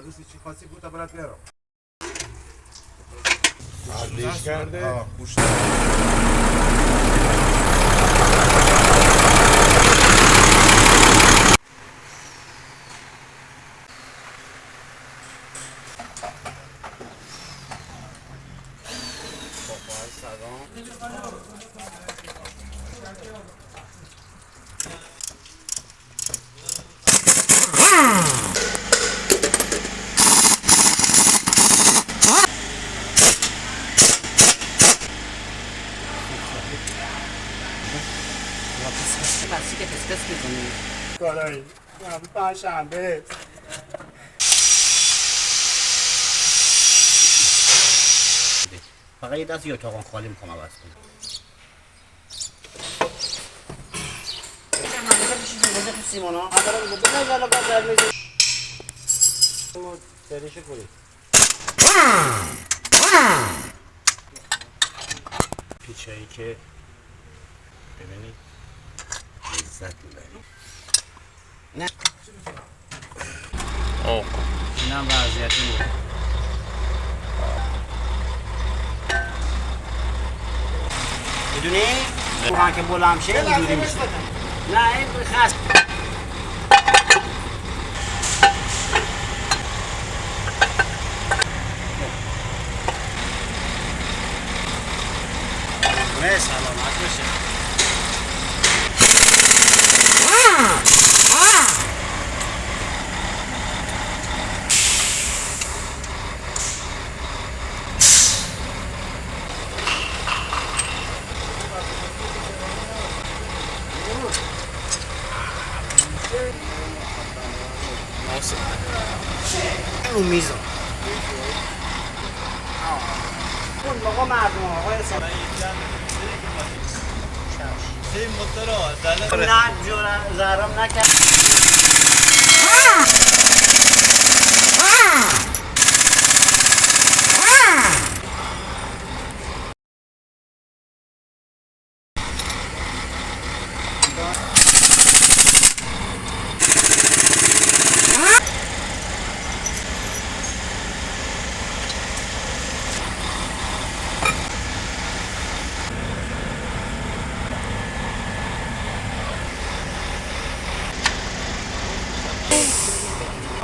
دوستی چی خاصی بود تا برات بیارم عادیش کرده خوش کارایی پنجشنبه فقط یه دست یه اتاق خالی میخوام عوض کنم. تو سیمونا اول بده جلو گذر میشه سریش کنی پیچایی که ببینید لذت میبرید نه اینم وضعیتی بود میدونی؟ بخوان که بلند شه اینجوری میشه نه این خست سلامت بشه اون میزان اون موقع مردم آقای سلام این موتور نه جورا زهرام نکرد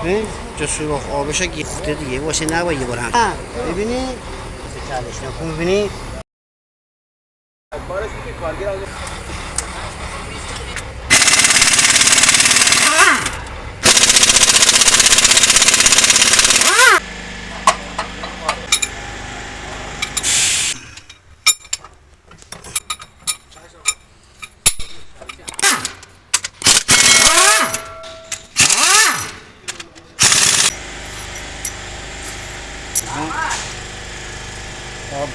ببین جا سوراخ آبش ها گیخته دیگه باشه نباید یه بار هم ببینی چالش نکن ببینی بارش میگه کارگر آقا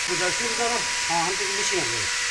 گذاشته بذارم هم دیگه میشینم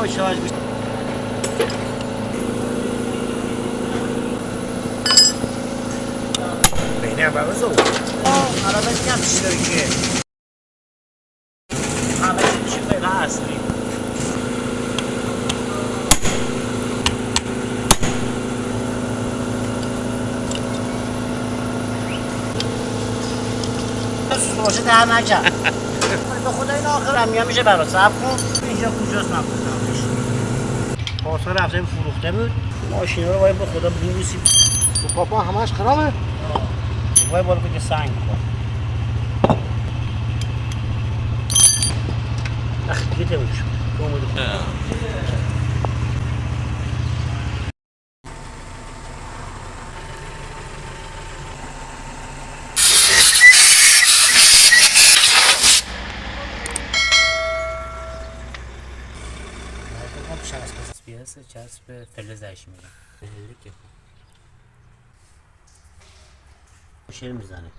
و شارژ میشه. بینی هم بابا زود حالا بگم چی داری که همه چی میشه غیر اصلی. باشه در نکرد به خدا این آخر هم میشه برا صبر کن اینجا کجاست نکنمش پاسا رفته فروخته بود ماشین رو باید به خدا ببوسیم تو پاپا همش خرابه باید بالا بگه سنگ کن دیگه تموم شد تو اومدی چسب فلزش میگم شیر میزنه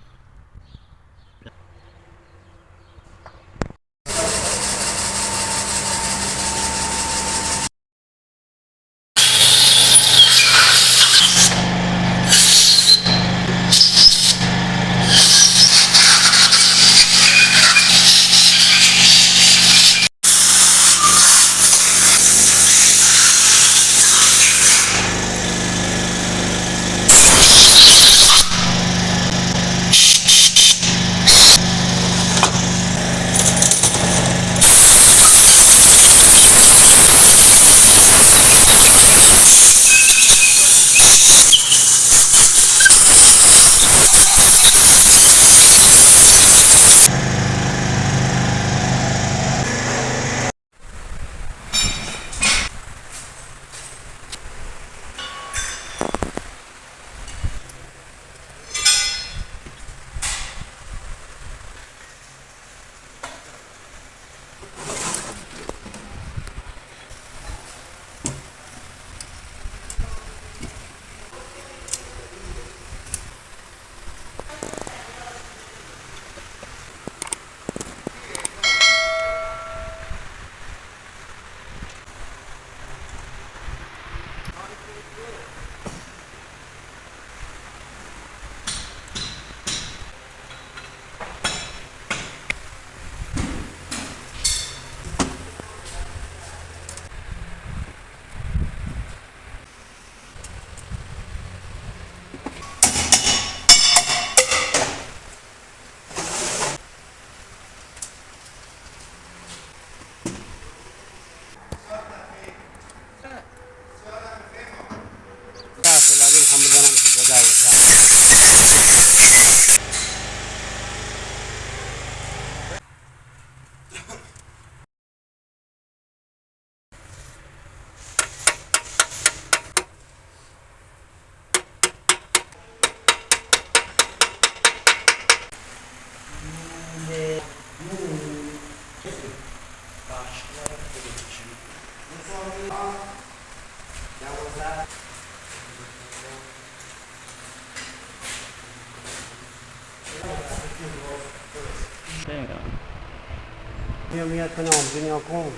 میاد کنه آموزه نیا کن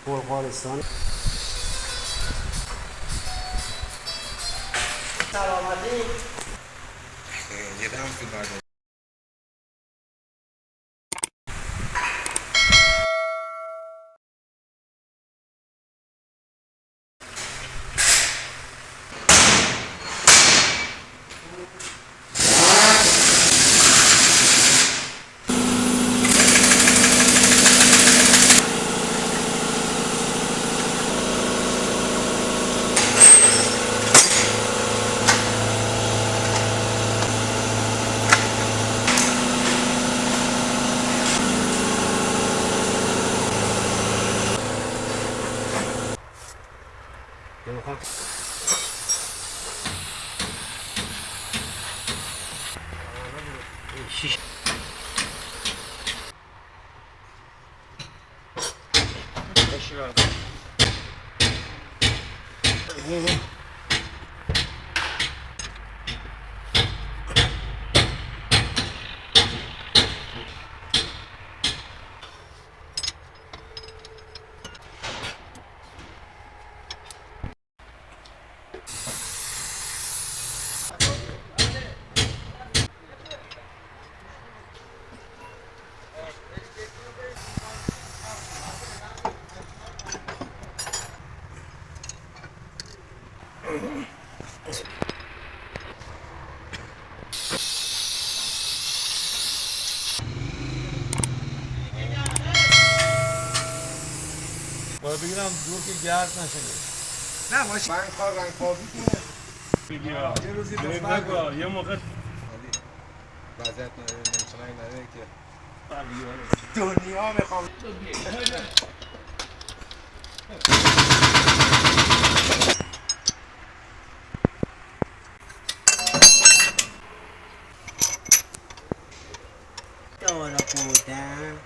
بلغارستان سلامتی یه دم فیلم بردار شیش باید بگیرم دور که گرد نشه. نه ماشین من کار رنگ پاکی بیا یه روزی ببین دست نگاه یه موقع وضعیت نمیتونن نداره که بقیه دنیا میخوام دارا بودن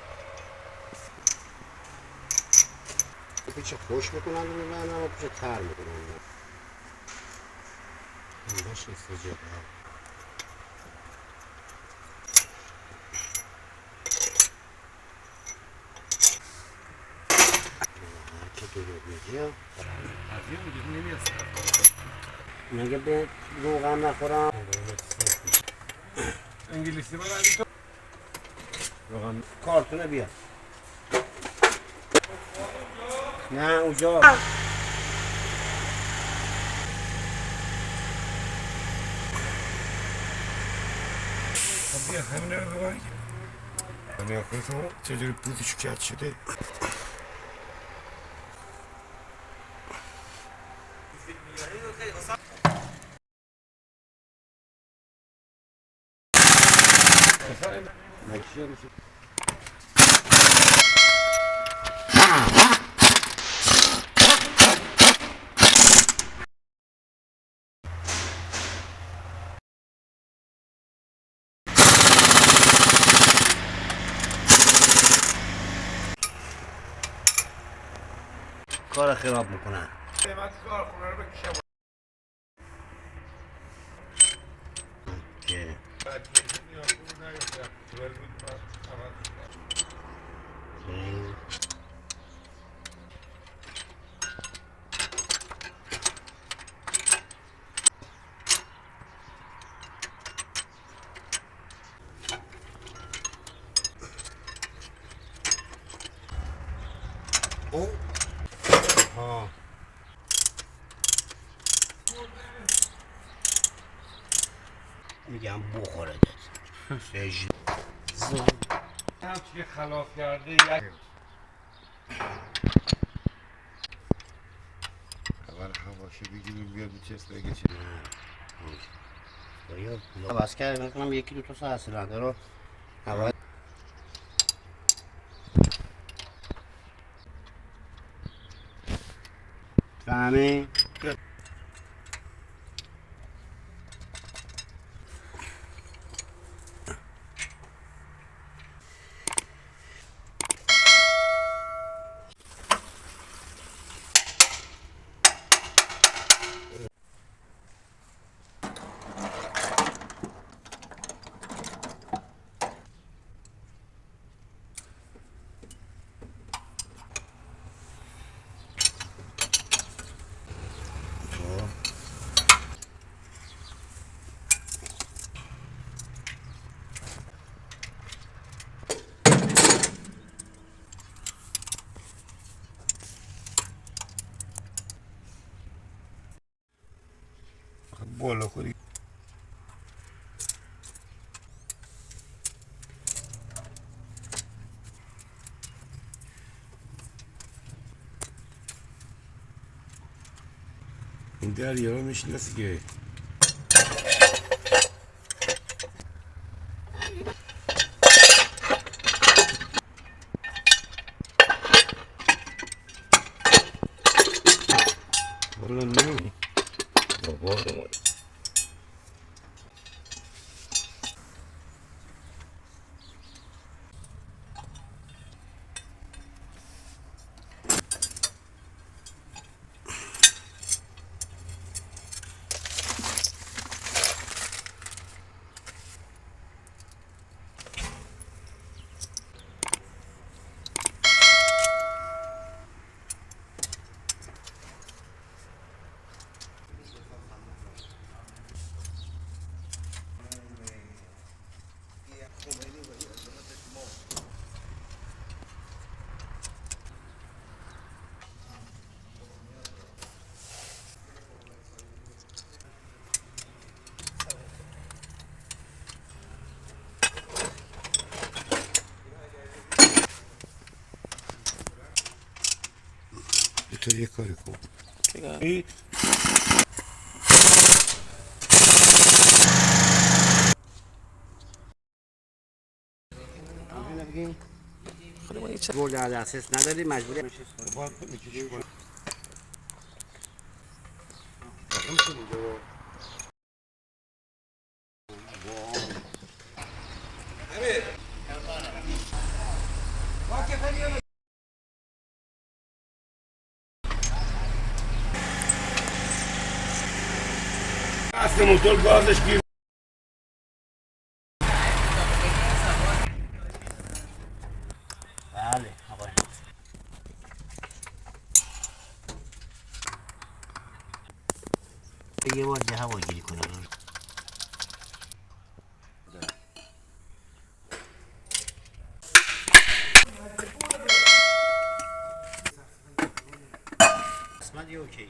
پیچ خوش میکنن و میبرن و پیچ تر میکنن اینجاش استجاب که دروغ میگی ها عظیم میگه نمیاد مگه به روغن نخورم انگلیسی بلدی تو روغن کارتونه بیا نه اونجا خب بیا همین رو ببر نیا کن تو چجوری پوزش کج شده نکشیه میشه کار خراب میکنن قیمت کارخونه رو بکشم که بعد یکی نیاز نگفتم ول بود عوض او ها میگم بخوره داد سجی هم چی خلاف کرده یک اول هواشی بگیریم بیاد چست بگه چی بس کرد میکنم یکی دو تا ساعت سیلندر رو هوا فهمی؟ بالا خودی این دریا رو میشناسی که والا نه بابا موتور یه کاری کن. گل در دسترس نداری مجبوری اصل موتور گازش گیر. بله آقای یه بار دیگه هوا گیری کنم قسمت یه اوکیه